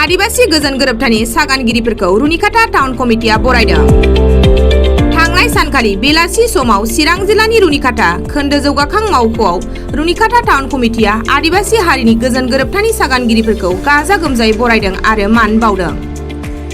आदिवासी गोजोन गोरोबथानि सागानगिरिफोरखौ रुनिकाटा टाउन कमिटिया बरायदों। थांनाय सानखालि बेलासि समाव चिरां जिल्लानि रुनिकाटा खोन्दो जौगाखां मावख'आव रुनिकाटा टाउन कमिटिया आदिवासी हारिनि गोजोन गोरोबथानि सागानगिरिफोरखौ गाजा गोमजायै बरायदों आरो मान बावदों।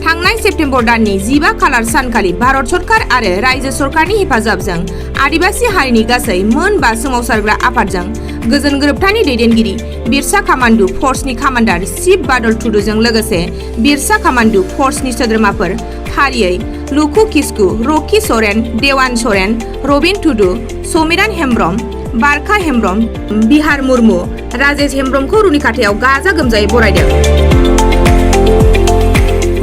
थांनाय सेप्तेम्बर दाननि 15 खालार सानखालि भारत सरकार आरो रायजो सरकारनि हेफाजाबजों आदिवासी हारिनि गासै मोन 5 सोमावसारग्रा आफादजों गोजोन गोरोबथानि दैदेनगिरि बिरसा कामान्डु फर्सनि कामान्डार शिब बादल टुडुजों लोगोसे बिरसा कामान्डु फर्सनि सोद्रोमाफोर फारियै लुखु किस्कु, रकि सोरेन, देवान सोरेन, रबिन टुडु, समिरान हेम्ब्रम, बारखा हेम्ब्रम, बिहार मुर्मु, राजेश हेम्ब्रमखौ रुनिकाटायाव गाजा गोमजायै बरायदों।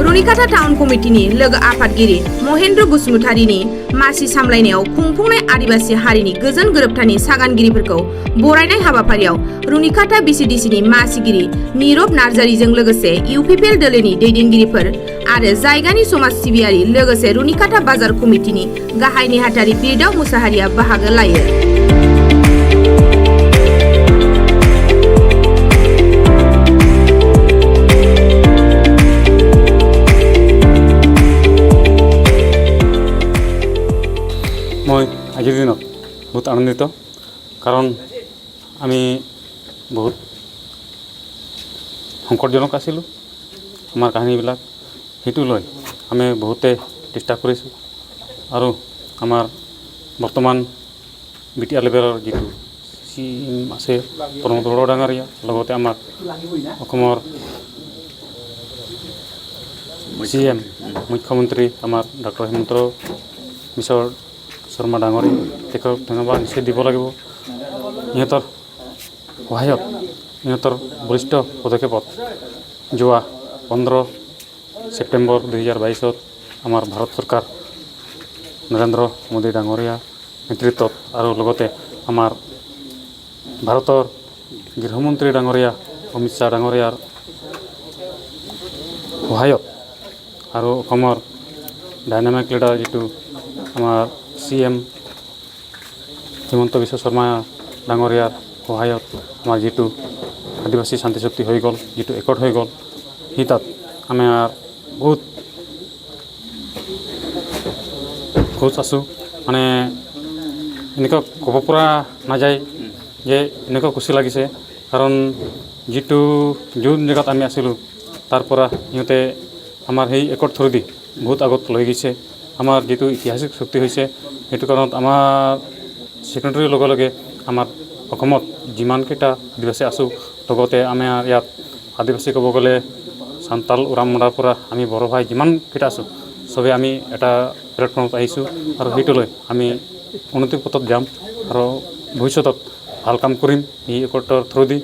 रुनिकाटा टाउन कमिटिनि लोगो आफादगिरि महेन्द्र बसुमतारीनि मासि सामलायनायाव खुंफुंनाय आदिवासी हारिनि गोजोन गोरोबथानि सागानगिरिफोरखौ बरायनाय हाबाफारियाव रुनिकाटा बिसिडिसिनि मासिगिरि निरब नार्जारीजों लोगोसे इउपिपिएल दोलोनि दैदेनगिरिफोर आरो जायगानि समाज सिबियारि लोगोसे रुनिकाटा बाजार कमिटिनि गाहाय नेहाथारि बिरदाव मुसाहारिया बाहागो लायो। मैं आजिर दिन बहुत आनंदित कारण आमी बहुत संकटजनक आसिलो आमार काहानीबिलाक हेतु लय आमी बहुते चेष्टा करिছো आरो आमार बर्तमान बिटिआर लेभेलर जितु सीएम आछे प्रमोद बड़ डांगारिया लगते आमार अखमर सीएम मुख्यमंत्री आमार डॉक्टर हेमंत बिश्व शर्मा डांगरी धन्यवाद निश्चय দিব লাগিব। ইহঁতৰ সহায়ত ইহঁতৰ বৰিষ্ঠ পদক্ষেপত যোৱা 15 সেপ্টেম্বৰ 2022 আমাৰ ভাৰত চৰকাৰ নৰেন্দ্ৰ মোদী ডাঙৰীয়া নেতৃত্বত আৰু লগতে আমাৰ ভাৰতৰ গৃহমন্ত্ৰী ডাঙৰীয়া অমিত শ্বাহ ডাঙৰীয়াৰ সহায়ত আৰু অসমৰ ডাইনামিক লিডাৰ যিটো আমাৰ सीएम हिमंत विश्व शर्मा डांगरियार सहायत आमार जितु आदिवासी शांति शक्ति हो गल जितु एकट हो गल हि तात आमार बहुत खुश आसो माने इनका कब परा ना जाए जे इनका खुशी लगिसे कारण जितु जोन जगत आमी आसिलो तार परा इहते आमार हेई एकट थ्रुदी बहुत आगत लय गइसे आमार जितु ऐतिहासिक शक्ति होइसे हेतु कारण आमार सेकेंडारी लगे लगे आमार अखमत जिमान केटा आदिवासी आसो लगते आमार यात आदिवासी कब गले सान्ताल उराम मुडार परा आमी बर भाई जिमान केटा आसो सबे आमी एटा प्लेटफर्मत आइसो आरो हेतु लय आमी उन्नति पथत जाम आरो भविष्यतत ভাল কাম কৰিম এই एकटर थ्रुदी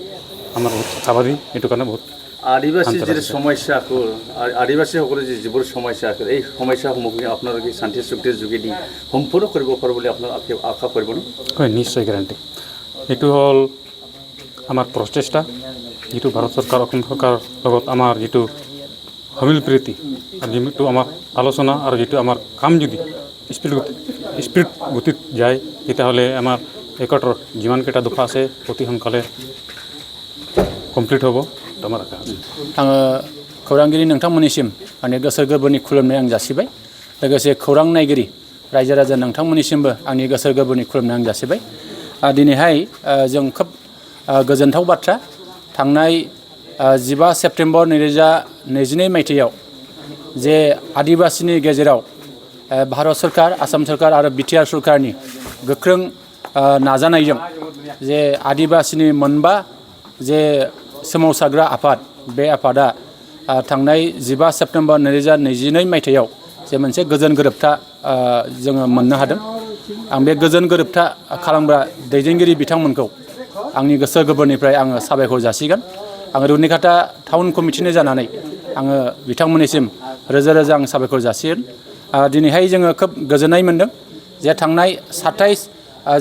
आमार बहुत आशाबादी हेतु कारण बहुत आदिवासी जे समस्या आदिवासी সকলে যে যিবোৰ সমস্যা আছে এই সমস্যাসমূহ আপোনালোকে কি শান্তি চুক্তিৰ যোগেদি সম্পূৰ্ণ কৰিব পাৰিব বুলি আপোনাৰ আশা কৰিব নে? হয় নিশ্চয় গ্যাৰান্টি এইটো হল আমাৰ প্ৰচেষ্টা যিটো ভাৰত চৰকাৰ অসম চৰকাৰ লগত আমাৰ যিটো সমিল প্ৰীতি আৰু যিটো আমাৰ আলোচনা আৰু যিটো আমাৰ কাম যদি স্পিড গতিত যায় তেতিয়াহ'লে আমাৰ एकटर जिमान केटा दफा आछे अति सोनकाले कमप्लिट होबो तमार आखा आङो खौरांगिरि नोंथांमोननिसिम आंनि गोसो गोरबोनि खुलुमनाय आं जासिबाय लोगोसे खौरां नायगिरि रायजो राजा नोंथांमोननिसिमबो आंनि गोसो गोरबोनि खुलुमनाय आं जासिबाय दिनैहाय जों खोब गोजोनथाव बाथ्रा थांनाय 15 सेप्तेम्बर 2022 मायथाइयाव जे आदिवासिनि गेजेराव भारत सरकार आसाम सरकार आरो बिटिआर सरकारनि गोख्रों नाजानायजों जे आदिवासिनि मोनबा जे सोमावसारग्रा आफाद बे आफादा थांनाय 15 सेप्तेम्बर 2022 मायथाइयाव जे मोनसे गोजोन गोरोबथा जोङो मोननो हादों। आं बे गोजोन गोरोबथा खालामग्रा दैदेनगिरि बिथांमोनखौ आंनि गोसो गोरबोनिफ्राय आङो साबायखर जासिगोन। आङो रुनिकाटा टाउन कमिटिनि जानानै आङो बिथांमोननिसिम रोजा रोजा आं साबायखर जासिगोन। दिनैहाय जोङो खोब गोजोननाय मोनदों जे थांनाय 27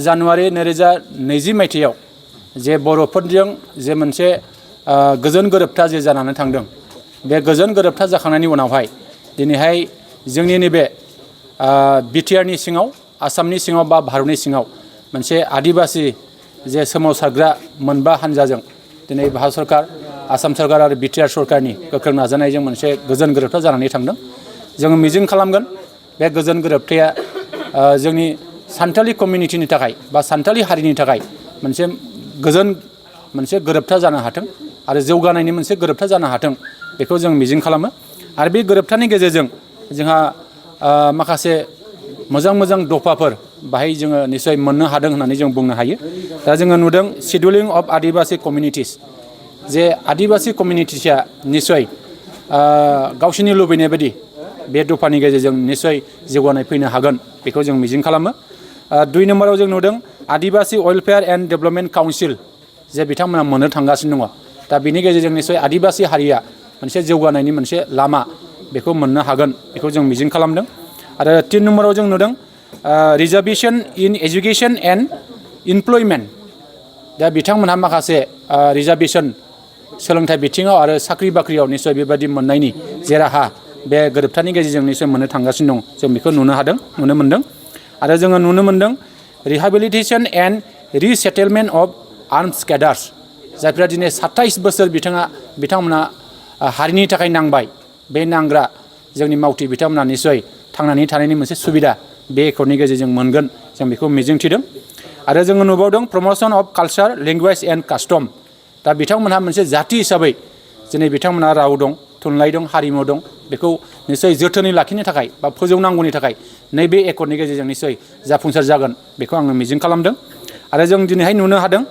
जानुवारि 2020 मायथाइयाव जे बर'फोरजों जे मोनसे गोजोन गोरोबथा जे जानानै थांदों बे गोजोन गोरोबथा जाखांनायनि उनावहाय दिनैहाय जोंनि नैबे बिटिआरनि सिङाव आसामनि सिङाव बा भारतनि सिङाव मोनसे आदिवासी जे सोमावसारग्रा मोनबा हानजाजों दिनै भारत सरकार आसाम सरकार आरो बिटिआर सरकारनि गोख्रों नाजानायजों मोनसे गोजोन गोरोबथा जानानै थांदों जोङो मिजिं खालामगोन बे गोजोन गोरोबथाया जोंनि सान्थालि कमिउनिटिनि थाखाय बा सान्थालि हारिनि थाखाय मोनसे गोजोन मोनसे गोरोबथा जानो हाथों आरो जौगानायनि मोनसे गोरोबथा जानो हाथों बेखौ जों मिजिं खालामो आरो बे गोरोबथानि गेजेरजों जोंहा माखासे मोजां दफाफोर बाहाय जोङो निश्चय मोननो हादों होननानै जों बुंनो हायो दा जोङो नुदों शेड्युलिं अफ आदिबासी कमिउनिटिस जे आदिबासी कमिउनिटिसा निश्चय गावसोरनि लुबैनाय बायदि बे दफानि गेजेरजों निश्चय जौगानाय फैनो हागोन बेखौ जों मिजिं खालामो 2 नम्बराव जों नुदों आदिबासी वेलफेयार एन्ड डेभेलपमेन्ट काउन्सिल जे बिथांमोना मोननो थांगासिनो दङ दा बिनि गेजेरजों निश्चय आदिबासी हारिया मोनसे जौगानायनि मोनसे लामा बेखौ मोननो हागोन बेखौ जों मिजिं खालामदों आरो 3 नम्बराव जों नुदों reservation in education and employment दा बिथांमोनहा माखासे रिजार्भेशन सोलोंथाइ बिथिङाव आरो साख्रि बाख्रियाव निश्चय बेबायदि मोननायनि जे राहा बे गोरोबथानि गेजेरजों निश्चय मोननो थांगासिनो दं जों बेखौ नुनो मोन्दों आरो जोङो नुनो मोन्दों रिहेबिलिटेशन एन्ड रिसेटेलमेन्ट अफ आर्मस केडार्स जायफ्रा दिनै 27 बोसोर बिथांमोना हारिनि थाखाय नांबाय बे नांग्रा जोंनि मावथि बिथांमोना निश्चय थांनानै थानायनि मोनसे सुबिदा बे एकर्डनि गेजेरजों मोनगोन जों बेखौ मिजिंथिदों आरो जोङो नुबावदों promotion of culture language and custom दा बिथांमोनहा मोनसे जाति हिसाबै दिनै बिथांमोनहा राव दं थुनलाइ दं हारिमु दं बेखौ निश्चय जोथोनै लाखिनो थाखाय बा फोजौनांगौनि थाखाय नैबे एकर्डनि गेजेरजों निश्चय जाफुंसार जागोन बेखौ आङो मिजिं खालामदों आरो जों दिनैहाय नुनो हादों